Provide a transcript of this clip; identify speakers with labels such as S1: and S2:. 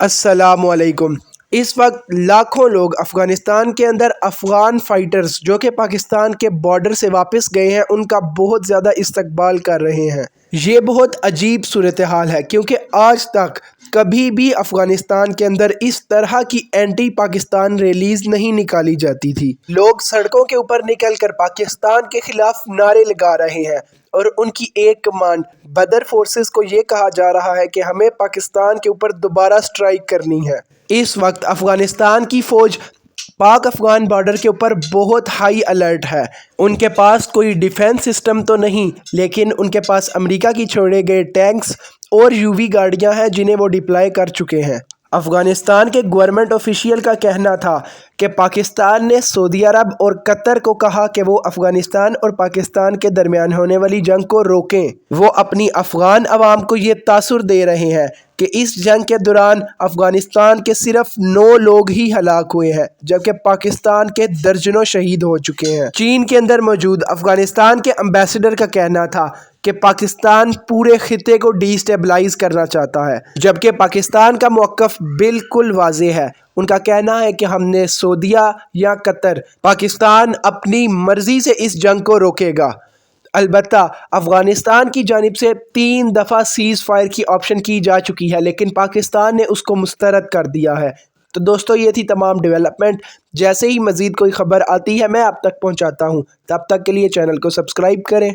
S1: السلام علیکم۔ اس وقت لاکھوں لوگ افغانستان کے اندر افغان فائٹرز جو کہ پاکستان کے بارڈر سے واپس گئے ہیں ان کا بہت زیادہ استقبال کر رہے ہیں۔ یہ بہت عجیب صورتحال ہے کیونکہ آج تک کبھی بھی افغانستان کے اندر اس طرح کی اینٹی پاکستان ریلیز نہیں نکالی جاتی تھی۔ لوگ سڑکوں کے اوپر نکل کر پاکستان کے خلاف نعرے لگا رہے ہیں اور ان کی ایک کمانڈ بدر فورسز کو یہ کہا جا رہا ہے کہ ہمیں پاکستان کے اوپر دوبارہ سٹرائک کرنی ہے۔ اس وقت افغانستان کی فوج پاک افغان بارڈر کے اوپر بہت ہائی الرٹ ہے۔ ان کے پاس کوئی ڈیفنس سسٹم تو نہیں، لیکن ان کے پاس امریکہ کی چھوڑے گئے ٹینکس اور UV گاڑیاں ہیں جنہیں وہ ڈپلائی کر چکے ہیں۔ افغانستان کے گورنمنٹ آفیشیل کا کہنا تھا کہ پاکستان نے سعودی عرب اور قطر کو کہا کہ وہ افغانستان اور پاکستان کے درمیان ہونے والی جنگ کو روکیں۔ وہ اپنی افغان عوام کو یہ تاثر دے رہے ہیں کہ اس جنگ کے دوران افغانستان کے صرف 9 لوگ ہی ہلاک ہوئے ہیں جبکہ پاکستان کے درجنوں شہید ہو چکے ہیں۔ چین کے اندر موجود افغانستان کے امبیسڈر کا کہنا تھا کہ پاکستان پورے خطے کو ڈی اسٹیبلائز کرنا چاہتا ہے، جبکہ پاکستان کا موقف بالکل واضح ہے۔ ان کا کہنا ہے کہ ہم نے سعودیہ یا قطر، پاکستان اپنی مرضی سے اس جنگ کو روکے گا۔ البتہ افغانستان کی جانب سے 3 دفعہ سیز فائر کی آپشن کی جا چکی ہے لیکن پاکستان نے اس کو مسترد کر دیا ہے۔ تو دوستو یہ تھی تمام ڈیولپمنٹ۔ جیسے ہی مزید کوئی خبر آتی ہے میں آپ تک پہنچاتا ہوں۔ تب تک کے لیے چینل کو سبسکرائب کریں۔